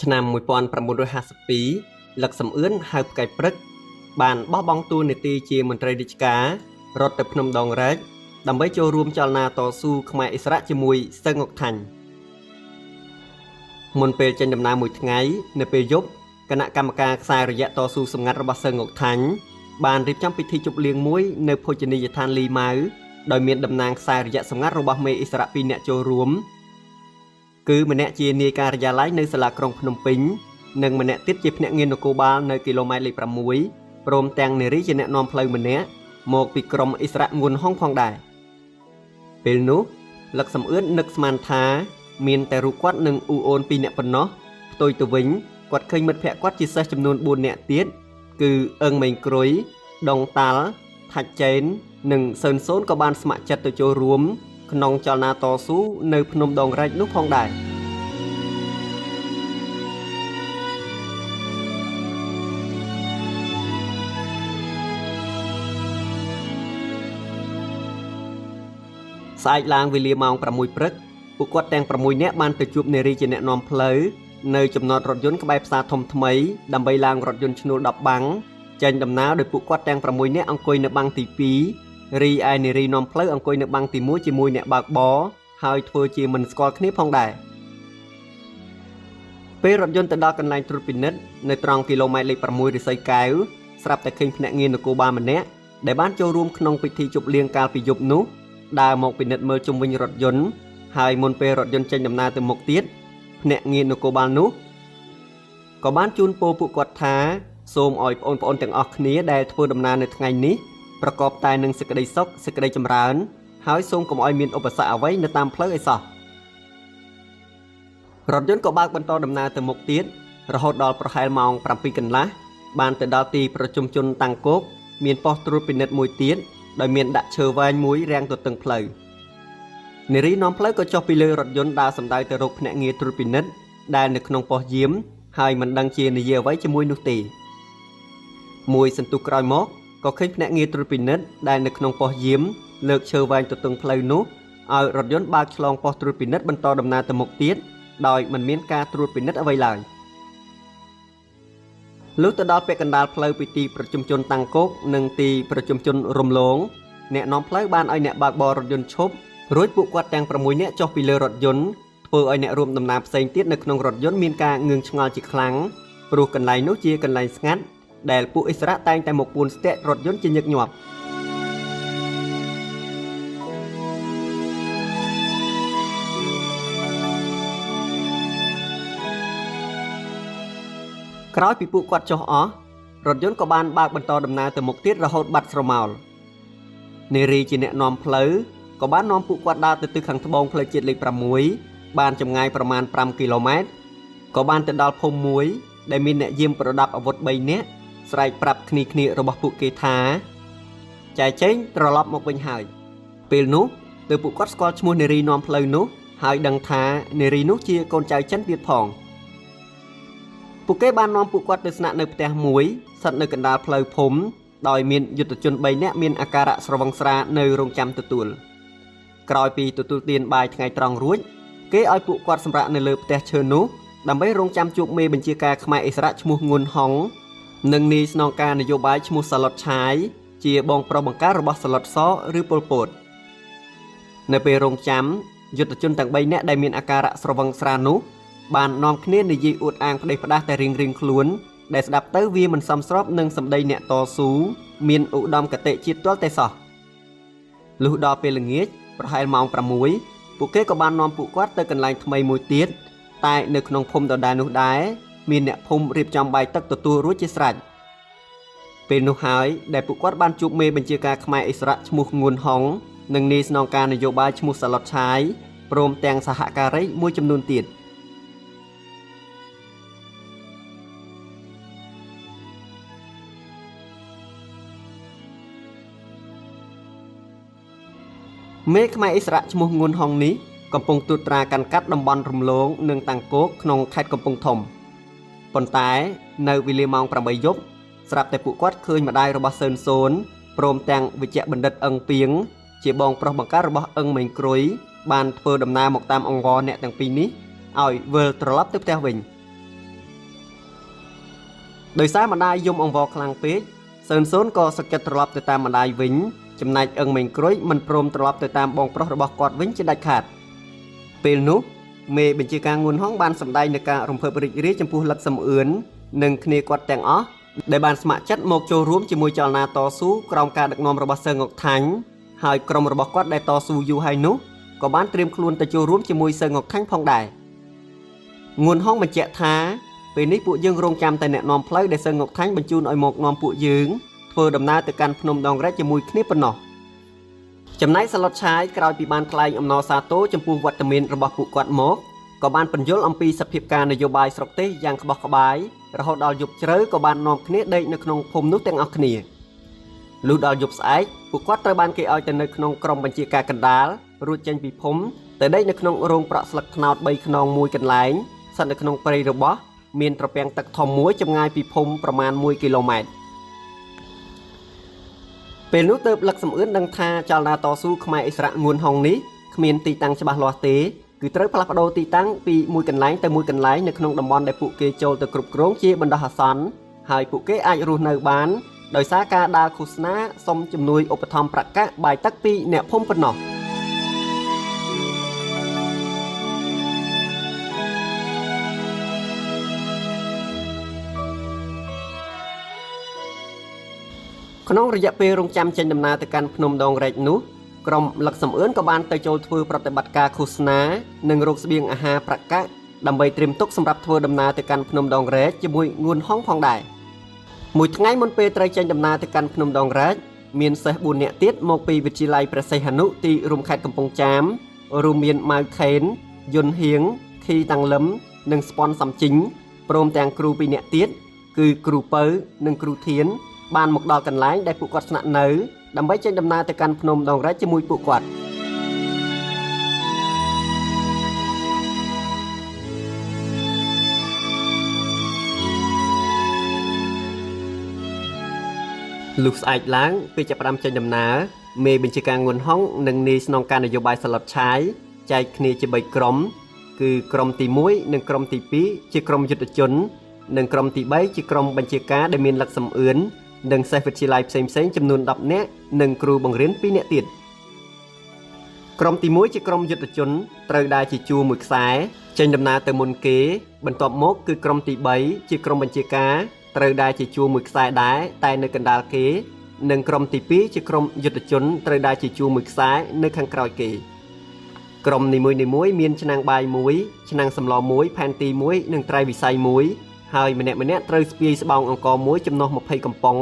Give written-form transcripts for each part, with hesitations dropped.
ឆ្នាំ1952 លឹកសំអឿនហៅផ្កាយព្រឹកបានបោះបង់តួនាទីជាមន្ត្រីរាជការរត់ទៅភ្នំដងរែកដើម្បីចូលរួមចលនាតស៊ូខ្មែរអិសរាជជាមួយសឹងអុកថាញ់មុនពេលចេញដំណើរមួយថ្ងៃនៅពេលយប់គណៈកម្មការខ្សែរយៈតស៊ូសម្ងាត់របស់សឹងអុកថាញ់បានរៀបចំពិធីជប់លៀងមួយនៅភោជនីយដ្ឋានលីម៉ៅដោយមានតំណាងខ្សែរយៈសម្ងាត់របស់មេអិសរាជ2នាក់ចូលរួមគឺម្នាក់ជានាយការិយាល័យនៅសាលាក្រុងភ្នំពេញនិងម្នាក់ទៀតជាភ្នាក់ងារនគរបាលនៅគីឡូម៉ែត្រលេខ6ព្រមទាំងនារីជាអ្នកនាំផ្លូវម្នាក់មកពីក្រុមអិសរាជងួនហុងផងដែរពេលនោះលឹកសំអឿននឹកស្មានថាមានតែរូបគាត់និងអ៊ូអូន2នាក់ប៉ុណ្ណោះផ្ទុយទៅវិញគាត់ឃើញមិត្តភក្តិគាត់ជាសិស្សចំនួន4នាក់ទៀតគឺអឹងមេងក្រួយដងតាល់ថាច់ចេននិងសឿនសូនក៏បានស្ម័គ្រចិត្តទៅចូលរួមក្នុងចលនាតស៊ូនៅភ្នំដងរែកនោះផងដែរស្អែកឡើងវេលាម៉ោង6ព្រឹកពួកគាត់ទាំង6នាក់បានទៅជួបនារីជាអ្នកនាំផ្លូវនៅចំណតរថយន្តក្បែរផ្សារធំថ្មីដើម្បីឡើងរថយន្តឈ្នួល10បាំងចេញដំណើរដោយពួកគាត់ទាំង6នាក់អង្គុយនៅបាំងទី2រីឯនារីនាំផ្លូវអង្គុយនៅបាំងទី1ជាមួយអ្នកបើកបរហើយធ្វើជាមិនស្គាល់គ្នាផងដែរពេលរថយន្តទៅដល់កន្លែងត្រួតពិនិត្យនៅត្រង់គីឡូម៉ែត្រលេខ6រិស័យកែវស្រាប់តែឃើញភ្នាក់ងារនគរបាលម្នាក់ដែលបានចូលរួមក្នុងពិធីជប់លៀងកាលពីយប់នោះដើរមកពិនិត្យមើលជុំវិញរថយន្តហើយមុនពេលរថយន្តចេញដំណើរទៅមុខទៀតភ្នាក់ងារនគរបាលនោះក៏បានជូនពរពួកគាត់ថាសូមឲ្យបងប្អូនទាំងអស់គ្នាដែលធ្វើដំណើរនៅថ្ងៃនេះប្រកបតែនឹងសេចក្តីសុខសេចក្តីចម្រើនហើយសូមកុំឲ្យមានឧបសគ្គអ្វីនៅតាមផ្លូវឯសោះរថយន្តក៏បើកបន្តដំណើរទៅមុខទៀតរហូតដល់ប្រហែលម៉ោង7កន្លះបានទៅដល់ទីប្រជុំជនតាំងគោកមានប៉ុស្តិ៍ត្រួតពិនិត្យមួយទៀតដោយមានដាក់ឈើវែងមួយរាំងទទឹងផ្លូវនារីនាំផ្លូវក៏ចុះពីលើរថយន្តដើរសម្ដៅទៅរកភ្នាក់ងារត្រួតពិនិត្យដែលនៅក្នុងប៉ុស្តិ៍យាមហើយមិនដឹងជានិយាយអ្វីជាមួយនោះទេមួយសន្ទុះក្រោយមកក៏ឃើញភ្នាក់ងារត្រួតពិនិត្យដែលនៅក្នុងប៉ុស្តិ៍យាមលើកឈើវែងទទឹងផ្លូវនោះឲ្យរថយន្តបើកឆ្លងប៉ុស្តិ៍ត្រួតពិនិត្យបន្តដំណើរទៅមុខទៀតដោយមិនមានការត្រួតពិនិត្យអ្វីឡើយលុះទៅដល់ពាក់កណ្ដាលផ្លូវពីទីប្រជុំជនតាំងគោកនិងទីប្រជុំជនរំលងអ្នកនាំផ្លូវបានឲ្យអ្នកបើកបររថយន្តឈប់រួចពួកគាត់ទាំង6នាក់ចុះពីលើរថយន្តធ្វើឲ្យអ្នករួមដំណើរផ្សេងទៀតនៅក្នុងរថយន្តមានការងឿងឆ្ងល់ជាខ្លាំងព្រោះកន្លែងនោះជាកន្លែងស្ងាត់ដែលពួកអិសរាជតែងតែមកពួនស្ទាក់រថយន្តជាញឹកញាប់ក្រោយពីពួកគាត់ចុះអស់រថយន្តក៏បានបើកបន្តដំណើរទៅមុខទៀតរហូតបាត់ស្រមោលនារីជាអ្នកនាំផ្លូវក៏បាននាំពួកគាត់ដើរទៅទិសខាងត្បូងផ្លូវជាតិលេខ6បានចម្ងាយប្រមាណ5គីឡូម៉ែត្រក៏បានទៅដល់ភូមិមួយដែលមានអ្នកយាមប្រដាប់អាវុធ3នាក់ស្រែកប្រាប់គ្នារបស់ពួកគេថាចែកចេញត្រឡប់មកវិញហើយពេលនោះទើបពួកគាត់ស្គាល់ឈ្មោះនារីនាំផ្លូវនោះហើយដឹងថានារីនោះជាកូនចៅចិនទៀតផងពួកគេបាននាំពួកគាត់ទៅស្នាក់នៅផ្ទះមួយស្ថិតនៅកណ្ដាលផ្លូវភូមិដោយមានយុទ្ធជន3នាក់មានអាការៈស្រវឹងស្រានៅរងចាំទទួលក្រោយពីទទួលទានបាយថ្ងៃត្រង់រួចគេឲ្យពួកគាត់សម្រាកនៅលើផ្ទះឈើនោះដើម្បីរងចាំជួបមេបញ្ជាការខ្មែរអិសរាជឈ្មោះងួនហុងនិងនាយស្នងការនយោបាយឈ្មោះសាឡុតឆាយជាបងប្រុសបង្ការរបស់សាឡុតសឬប៉ុលពតនៅពេលរងចាំយុទ្ធជនទាំង3នាក់ដែលមានអាការៈស្រវឹងស្រានោះបាននាំគ្នានិយាយអួតអាងផ្ដេសផ្ដាសតែរៀងខ្លួនដែលស្ដាប់ទៅវាមិនសមស្របនឹងសម្ដីអ្នកតស៊ូមានឧត្តមគតិជាតិទាល់តែសោះលុះដល់ពេលល្ងាចប្រហែលម៉ោង6ពួកគេក៏បាននាំពួកគាត់ទៅកន្លែងថ្មីមួយទៀតតែនៅក្នុងភូមិដដែលនោះដែរមានអ្នកភូមិរៀបចំបាយទឹកទទួលរួចជាស្រេចពេលនោះហើយដែលពួកគាត់បានជួបមេបញ្ជាការខ្មែរអិសរាជឈ្មោះងួនហុងនិងនាយស្នងការនយោបាយឈ្មោះសាឡុតឆាយព្រមទាំងសហការីមួយចំនួនទៀតមេខ្មែរអិសរាជឈ្មោះងួនហុងនេះកំពុងត្រួតត្រាកាន់កាប់តំបន់រំលងនិងតាំងគោកក្នុងខេត្តកំពង់ធំប៉ុន្តែនៅវេលាម៉ោង8យប់ស្រាប់តែពួកគាត់ឃើញម្ដាយរបស់សឿនសូនព្រមទាំងវិជ្ជបណ្ឌិតអឹងពីងជាបងប្រុសបង្ការរបស់អឹងមេងក្រួយបានធ្វើដំណើរមកតាមអង្វរអ្នកទាំងពីរនេះឲ្យវិលត្រឡប់ទៅផ្ទះវិញ ព ដោយសារម្ដាយយំអង្វរខ្លាំងពេកសឿនសូនក៏សឹកចិត្តត្រឡប់ទៅតាមម្ដាយវិញចំណែកអឹងមេងក្រួយមិនព្រមត្រឡប់ទៅតាមបងប្រុសរបស់គាត់វិញជាដាច់ខាតពេលនោះមេបញ្ជាការងួនហងបានសម្ដែងនៅការរំភើបរីករាយចំពោះលឹកសំអឿននិងគ្នាគាត់ទាំងអស់ដែលបានស្ម័គ្រចិត្តមកចូលរួមជាមួយចលនាតស៊ូក្រោមការដឹកនាំរបស់សឺងុកថាញ់ហើយក្រុមរបស់គាត់ដែលតស៊ូយូរហើយនោះក៏បានត្រៀមខ្លួនទៅចូលរួមជាមួយសឺងុកថាញ់ផងដែរងួនហងបញ្ជាក់ថាពេលនេះពួកយើងរងចាំតែអ្នកនាំផ្លូវដែលសឺងុកថាញ់បញ្ជូនឲ្យមកនាំពួកយើងធ្វើដំណើរទៅកាន់ភ្នំដងរែកជាមួយគ្នាប៉ុណ្ណោះចំណែកសាឡុតឆាយក្រោយពីបានថ្លែងអំណរសាទរចំពោះវត្តមានរបស់ពួកគាត់មកក៏បានបញ្យល់អំពីសភាពការនយោបាយស្រុកទេសយ៉ាងក្បោះក្បាយរហូតដល់យប់ជ្រៅក៏បាននាំគ្នាដេកនៅក្នុងភូមិនោះទាំងអស់គ្នាលុះដល់យប់ស្អែកពួកគាត់ត្រូវបានគេឲ្យទៅនៅក្នុងក្រុមបញ្ជាការកណ្ដាលរួចចេញពីភូមិទៅដេកនៅក្នុងរោងប្រក់ស្លឹកត្នោត3ខ្នងមួយកន្លែងស្ថិតនៅក្នុងព្រៃរបស់មានត្រពាំងទឹកធំមួយចម្ងាយពីភូមិប្រមាណ1គីឡូម៉ែត្រពេលនោះទើបលឹកសំអឿនដឹងថាចលនាតស៊ូខ្មែរអិសរៈងួនហុងនេះគ្មានទីតាំងច្បាស់លាស់ទេគឺត្រូវផ្លាស់ប្ដូរទីតាំងពីមួយកន្លែងទៅមួយកន្លែងនៅក្នុងតំបន់ដែលពួកគេចូលទៅគ្រប់គ្រងជាបណ្ដោះអាសន្នហើយពួកគេអាចរស់នៅបានដោយសារការដើរឃោសនាសុំជំនួយឧបត្ថម្ភប្រកាសបាយទឹកពីអ្នកភូមិប៉ុណ្ណោះក្នុងរយៈពេលរងចាំចេញដំណើរទៅកាន់ភ្នំដងរែកនោះក្រុមលឹកសំអឿនក៏បានទៅចូលធ្វើប្រតិបត្តិការឃោសនានិងរកស្បៀងអាហារប្រកាសដើម្បីត្រៀមទុកសម្រាប់ធ្វើដំណើរទៅកាន់ភ្នំដងរែកជាមួយងួនហុងផងដែរមួយថ្ងៃមុនពេលត្រូវចេញដំណើរទៅកាន់ភ្នំដងរែកមានសិស្ស4នាក់ទៀតមកពីវិទ្យាល័យព្រះសីហនុទីរួមខេត្តកំពង់ចាមរួមមានម៉ៅខេនយុនហៀងខីតាំងលឹមនិងស្ពាន់សំជីងព្រមទាំងគ្រូ2នាក់ទៀតគឺគ្រូពៅនិងគ្រូធានបានមកដល់កន្លែងដែលពួកគាត់ស្នាក់នៅដើម្បីចេញដំណើរទៅកាន់ភ្នំដងរែកជាមួយពួកគាត់លុះស្អែកឡើងពេលចាប់ផ្ដើមចេញដំណើរមេបញ្ជាការងួនហុងនិងនាយស្នងការនយោបាយសាឡុតឆាយចែកគ្នាជា3ក្រុមគឺក្រុមទី1និងក្រុមទី2ជាក្រុមយុទ្ធជននិងក្រុមទី3ជាក្រុមបញ្ជាការដែលមានលក្ខសំអឿននិងសិស្សវិទ្យាល័យផ្សេងៗចំនួន10នាក់និងគ្រូបង្រៀន2នាក់ទៀតក្រុមទី1ជាក្រុមយុទ្ធជនត្រូវដើរជាជួរមួយខ្សែចេញដំណើរទៅមុនគេបន្ទាប់មកគឺក្រុមទី3ជាក្រុមបញ្ជាការត្រូវដើរជាជួរមួយខ្សែដែរតែនៅកណ្ដាលគេនិងក្រុមទី2ជាក្រុមយុទ្ធជនត្រូវដើរជាជួរមួយខ្សែនៅខាងក្រោយគេក្រុមនីមួយៗមានឆ្នាំងបាយមួយឆ្នាំងសម្លមួយផែនទីមួយនិងត្រីវិស័យមួយហើយម្នាក់ត្រូវស្ពាយស្បោងអង្ករមួយចំនួន20កំប៉ុង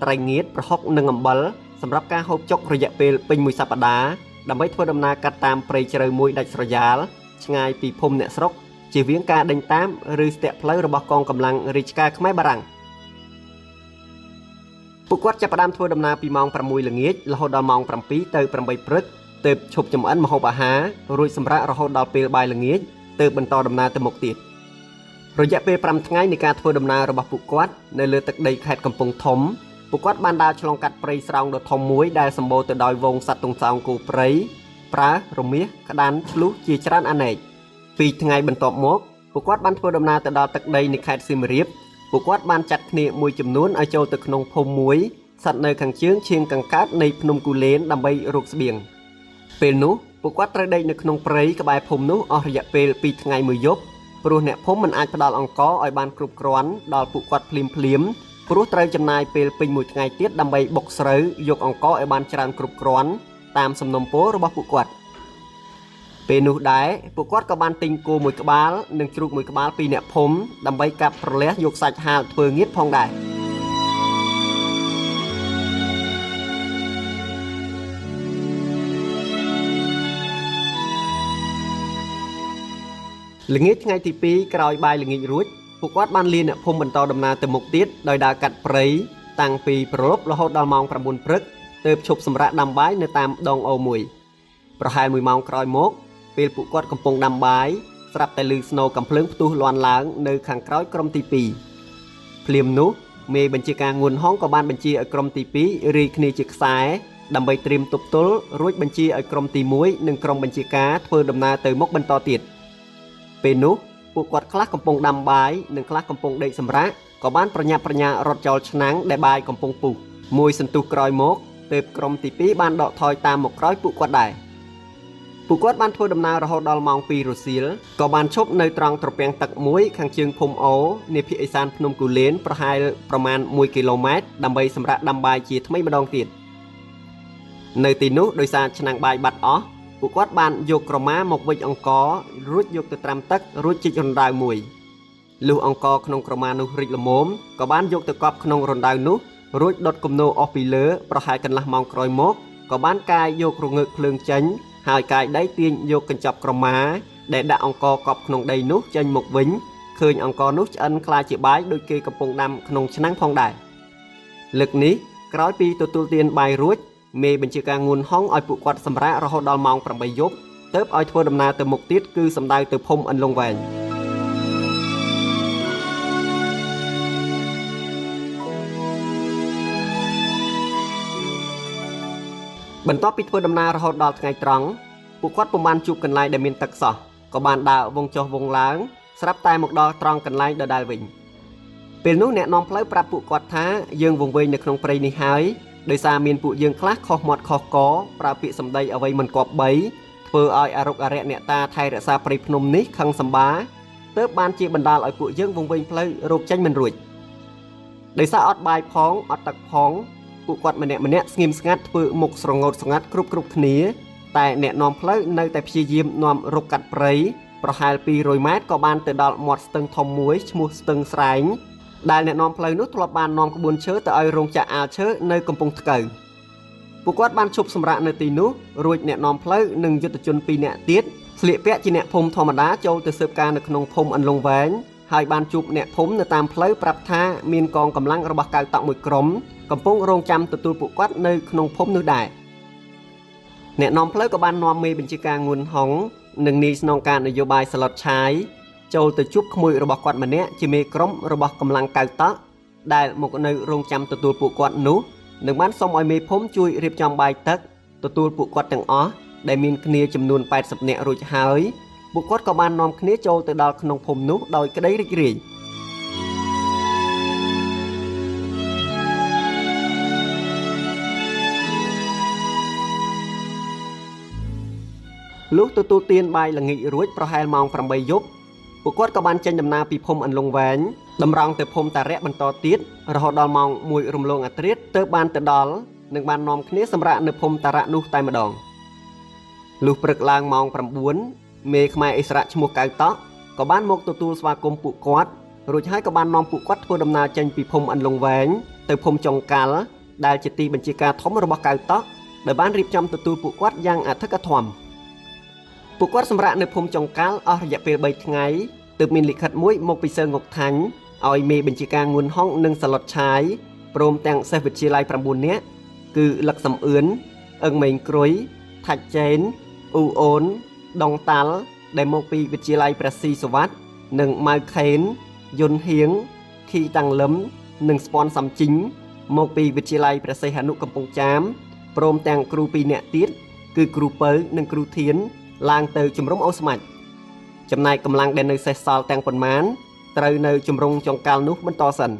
ត្រីងៀតប្រហុកនិងអំបិលសម្រាប់ការហូបចុករយៈពេលពេញមួយសប្តាហ៍ដើម្បីធ្វើដំណើរកាត់តាមព្រៃជ្រៅមួយដាច់ស្រយាលឆ្ងាយពីភូមិអ្នកស្រុកជៀសវាងការដេញតាមឬស្ទាក់ផ្លូវរបស់កងកម្លាំងរាជការខ្មែរបារាំងពួកគាត់ចាប់ផ្ដើមធ្វើដំណើរពីម៉ោង6ល្ងាចរហូតដល់ម៉ោង7ទៅ8ព្រឹកទើបឈប់ចម្អិនម្ហូបអាហាររួចសម្រាករហូតដល់ពេលបាយល្ងាចទើបបន្តដំណើរទៅមុខទៀតរយៈពេល5ថ្ងៃនៃការធ្វើដំណើររបស់ពួកគាត់នៅលើទឹកដីខេត្តកំពង់ធំពួកគាត់បានដើរឆ្លងកាត់ព្រៃស្រោងដ៏ធំមួយដែលសម្បូរទៅដោយហ្វូងសត្វទន្សោងគោព្រៃប្រើរមាសក្តាន់ឆ្លុះជាច្រើនអនេក2ថ្ងៃបន្ទាប់មកពួកគាត់បានធ្វើដំណើរទៅដល់ទឹកដីនៃខេត្តសៀមរាបពួកគាត់បានចាត់គ្នាមួយចំនួនឲ្យចូលទៅក្នុងភូមិមួយស្ថិតនៅខាងជើងឈៀងកង្កើតនៃភ្នំគូលែនដើម្បីរកស្បៀងពេលនោះពួកគាត់ត្រូវដេកនៅក្នុងព្រៃក្បែរភូមិនោះអស់រយៈពេល2ថ្ងៃ1យប់ព្រោះអ្នកភូមិមិនអាចផ្ដល់អង្ករឲ្យបានគ្រប់គ្រាន់ដល់ពួកគាត់ភ្លាមព្រោះត្រូវចំណាយពេលពេញមួយថ្ងៃទៀតដើម្បីបុកស្រូវយកអង្ករឲ្យបានច្រើនគ្រប់គ្រាន់តាមសំណុំពររបស់ពួកគាត់ពេលនោះដែរពួកគាត់ក៏បានទិញគោមួយក្បាលនិងជ្រូកមួយក្បាលពីអ្នកភូមិដើម្បីកាប់ប្រលះយកសាច់ហាលធ្វើងៀតផងដែរល្ងាចថ្ងៃទី2ក្រោយបាយល្ងាចរួចពួកគាត់បានលាអ្នកភូមិបន្តដំណើរទៅមុខទៀតដោយដើរកាត់ព្រៃតាំងពីព្រលប់រហូតដល់ម៉ោង9ព្រឹកទើបឈប់សម្រាកដាំបាយនៅតាមដងអូមួយប្រហែល1ម៉ោងក្រោយមកពេលពួកគាត់កំពុងដាំបាយស្រាប់តែឮស្នូរកាំភ្លើងផ្ទុះលាន់ឡើងនៅខាងក្រោយក្រុមទី2ភ្លាមនោះមេបញ្ជាការងួនហងក៏បានបញ្ជាឲ្យក្រុមទី2រាយគ្នាជាខ្សែដើម្បីត្រៀមទប់ទល់រួចបញ្ជាឲ្យក្រុមទី1និងក្រុមបញ្ជាការធ្វើដំណើរទៅមុខបន្តទៀតពេលនោះ ពួកគាត់ខ្លះកំពុងដាំបាយនិងខ្លះកំពុងដេកសម្រាកក៏បានប្រញាប់ប្រញាល់រត់ចូលឆ្នាំងដែលបាយកំពុងពុះមួយសន្ទុះក្រោយមកទើបក្រុមទី2បានដកថយតាមមកក្រោយពួកគាត់ដែរពួកគាត់បានធ្វើដំណើររហូតដល់ម៉ោង 2 រសៀលក៏បានឈប់នៅត្រង់ត្រពាំងទឹកមួយខាងជើងភូមិអូនាភាគឦសានភ្នំគូលែនប្រហែលប្រមាណ1 គីឡូម៉ែត្រដើម្បីសម្រាប់ដាំបាយជាថ្មីម្ដងទៀតនៅទីនោះដោយសារឆ្នាំងបាយបាត់អស់ពួកគាត់បានយកក្រមាមកវិចអង្កររួចយកទៅត្រាំទឹករួចជីករណ្ដៅមួយលុះអង្ករក្នុងក្រមានោះរីកល្មមក៏បានយកទៅកប់ក្នុងរណ្ដៅនោះរួចដុតគំនោអស់ពីលើប្រហែលកន្លះម៉ោងក្រោយមកក៏បានកាយយករងើកភ្លើងចេញហើយកាយដៃទាញយកកញ្ចប់ក្រមាដែលដាក់អង្ករកប់ក្នុងដីនោះចេញមកវិញឃើញអង្ករនោះឆ្អិនក្លាយជាបាយដូចគេកំពុងដាំក្នុងឆ្នាំងផងដែរលើកនេះក្រោយពីទទួលទានបាយរួចមេបញ្ជាការងួនហុងឲ្យពួកគាត់សម្រាករហូតដល់ម៉ោង 8 យប់ទើបឲ្យធ្វើដំណើរទៅមុខទៀតគឺសំដៅទៅភូមិអន្លង់វែងបន្ទាប់ពីធ្វើដំណើររហូតដល់ថ្ងៃត្រង់ពួកគាត់ពុំបានជួបកន្លែងដែលមានទឹកសោះក៏បានដើរវងចុះវងឡើងស្រាប់តែមកដល់ត្រង់កន្លែងដដែលវិញពេលនោះអ្នកនាំផ្លូវប្រាប់ពួកគាត់ថាយើងវង្វេងនៅក្នុងព្រៃនេះហើយដោយសារមានពួកយើងខ្លះខុសមាត់ខុសកប្រើពាក្យសម្ដីអ្វីមិនគប្បីធ្វើឲ្យអរុកអរិយអ្នកតាថែរក្សាព្រៃភ្នំនេះខឹងសម្បាទើបបានជាបណ្ដាលឲ្យពួកយើងវង្វេងផ្លូវរកចេញមិនរួចដោយសារអត់បាយផងអត់ទឹកផងពួកគាត់ម្នាក់ស្ងៀមស្ងាត់ធ្វើមុខស្រងោតស្ងាត់គ្រប់គ្នាតែអ្នកនាំផ្លូវនៅតែព្យាយាមនាំរុកកាត់ព្រៃប្រហែល200 ម៉ែត្រក៏បានទៅដល់មាត់ស្ទឹងធំមួយឈ្មោះស្ទឹងស្រែងដែលអ្នកនាំផ្លូវនោះធ្លាប់បាននាំក្បួនឈើទៅឲ្យរោងចក្រអាលឈើនៅកំពង់ថ្កូវពួកគាត់បានឈប់សម្រាកនៅទីនោះរួចអ្នកនាំផ្លូវនិងយុទ្ធជន2នាក់ទៀតស្លៀកពាក់ជាអ្នកភូមិធម្មតាចូលទៅស៊ើបការនៅក្នុងភូមិអន្លង់វែងហើយបានជួបអ្នកភូមិនៅតាមផ្លូវប្រាប់ថាមានកងកម្លាំងរបស់កៅតក់មួយក្រុមកំពុងរងចាំទទួលពួកគាត់នៅក្នុងភូមិនោះដែរអ្នកនាំផ្លូវក៏បាននាំមេបញ្ជាការងួនហុងនិងនាយស្នងការនយោបាយស្លុតឆាយចូលទៅជួបក្មួយរបស់គាត់ម្នាក់ជាមេក្រុមរបស់កម្លាំងកៅតក់ដែលមកនៅរងចាំទទួលពួកគាត់នោះនឹងបានសុំឲ្យមេភូមិជួយរៀបចំបាយទឹកទទួលពួកគាត់ទាំងអស់ដែលមានគ្នាចំនួន80នាក់រួចហើយពួកគាត់ក៏បាននាំគ្នាចូលទៅដល់ក្នុងភូមិនោះដោយក្តីរីករាយលុះទទួលទានបាយល្ងាចរួចប្រហែលម៉ោង 8 យប់ពួកគាត់ក៏បានចេញដំណើរពីភូមិអន្លង់វែងតម្រង់ទៅភូមិតារៈបន្តទៀតរហូតដល់ម៉ោង 1 រំលងអាធ្រាត្រទើបបានទៅដល់និងបាននាំគ្នាសម្រាកនៅភូមិតារៈនោះតែម្ដងលុះព្រឹកឡើងម៉ោង 9 មេខ្មែរឥស្សរៈឈ្មោះកៅតក់ក៏បានមកទទួលស្វាគមន៍ពួកគាត់រួចហើយក៏បាននាំពួកគាត់ធ្វើដំណើរចេញពីភូមិអន្លង់វែងទៅភូមិចុងកាល់ដែលជាទីបញ្ជាការធំរបស់កៅតក់ដែលបានរៀបចំទទួលពួកគាត់យ៉ាងអធិកអធមពួកគាត់សម្រាកនៅភូមិចុងកាល់អស់រយៈពេល 3 ថ្ងៃទើបមានលិខិតមួយមកពីសើងុកថាញ់ឲ្យមេបញ្ជាការងួនហុងនិងសាឡុតឆាយព្រមទាំងសិស្សវិទ្យាល័យ 9 នាក់គឺលឹកសំអឿនអឹងម៉េងក្រួយថាច់ចេនអ៊ូអូនដងតាល់ដែលមកពីវិទ្យាល័យព្រះស៊ីសុវត្ថិនិងម៉ៅខេនយុនហៀងខីតាំងលឹមនិងស្ពាន់សំជីងមកពីវិទ្យាល័យព្រះសីហនុកំពង់ចាមព្រមទាំងគ្រូ 2 នាក់ទៀតគឺគ្រូពៅនិងគ្រូធានឡើងទៅជំរុំអូស្មាច់ចំណែកកម្លាំងដែលនៅសេសសល់ទាំងប៉ុន្មានត្រូវនៅជំរុំចុងកាល់នោះបន្តសិន